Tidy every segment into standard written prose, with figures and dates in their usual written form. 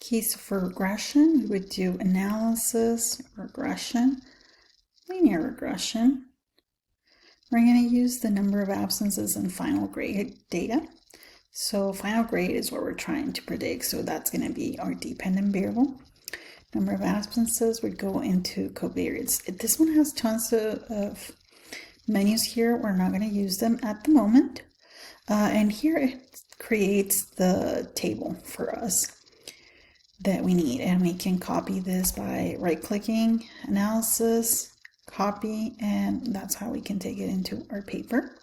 Okay, so for regression, we would do analysis, regression, linear regression. We're going to use the number of absences and final grade data. So final grade is what we're trying to predict, so that's going to be our dependent variable. Number of absences would go into covariates. This one has tons of menus here. We're not going to use them at the moment. And here it creates the table for us that we need, and we can copy this by right-clicking, analysis, copy, and that's how we can take it into our paper.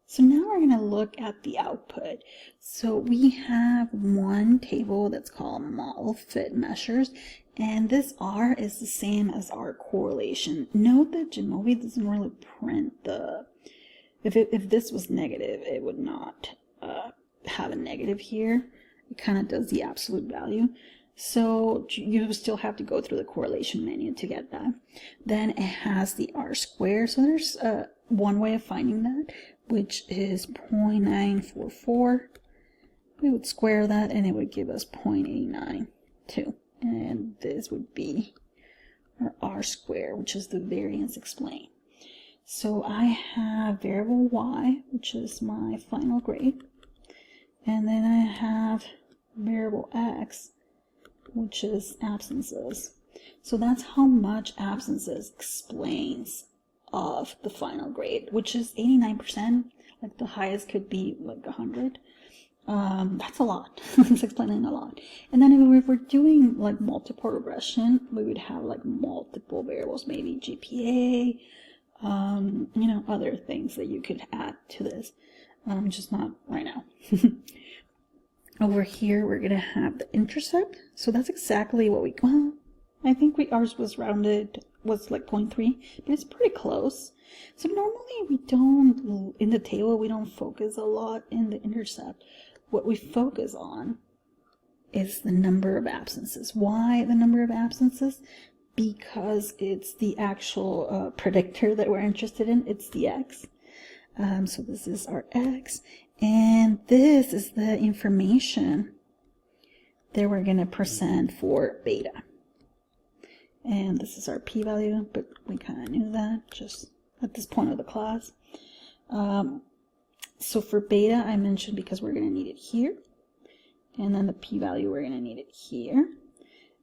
So now we're going to look at the output. So we have one table that's called model fit measures, and this R is the same as our correlation. Note that jamovi doesn't really print the, if this was negative, it would not have a negative here. It kind of does the absolute value. So you still have to go through the correlation menu to get that. Then it has the R square. So there's one way of finding that, which is 0.944. We would square that and it would give us 0.892. And this would be our R square, which is the variance explained. So I have variable Y, which is my final grade. And then I have variable X, which is absences. So that's how much absences explains of the final grade, which is 89%. Like the highest could be like 100. That's a lot. It's explaining a lot. And then if we're doing like multiple regression, we would have like multiple variables, maybe GPA, you know, other things that you could add to this. Just not right now. Over here, we're going to have the intercept. So that's exactly what we, well, I think ours was rounded, was like 0.3, but it's pretty close. So normally we don't, in the table, we don't focus a lot in the intercept. What we focus on is the number of absences. Why the number of absences? Because it's the actual predictor that we're interested in. It's the X. So this is our X, and this is the information that we're going to present for beta. And this is our p-value, but we kind of knew that just at this point of the class. So for beta, I mentioned because we're going to need it here. And then the p-value, we're going to need it here.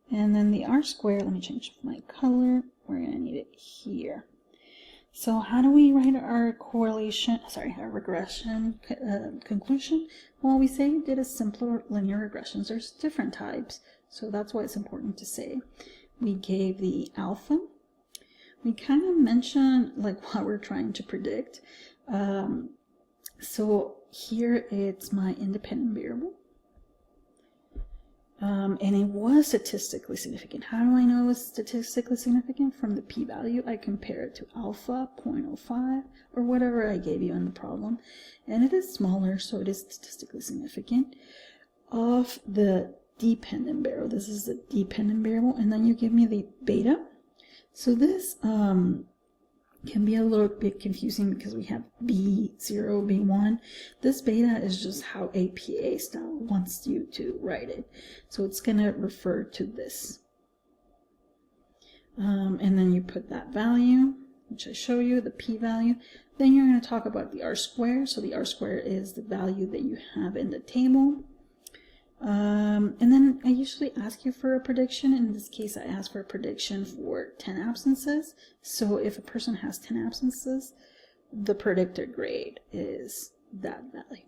And then the R square, let me change my color, we're going to need it here. So how do we write our correlation, sorry, our regression conclusion? Well, we say we did a simpler linear regressions. There's different types, so that's why it's important to say. We gave the alpha. We kind of mentioned like what we're trying to predict. So here it's my independent variable. And it was statistically significant. How do I know it was statistically significant? From the p-value, I compare it to alpha 0.05 or whatever I gave you in the problem. And it is smaller, so it is statistically significant. Of the dependent variable, this is the dependent variable, and then you give me the beta. So this can be a little bit confusing because we have B0, B1. This beta is just how APA style wants you to write it. So it's going to refer to this. And then you put that value, which I show you, the p-value. Then you're going to talk about the R square. So the R square is the value that you have in the table. And then I usually ask you for a prediction. In this case, I ask for a prediction for 10 absences. So if a person has 10 absences, the predicted grade is that value.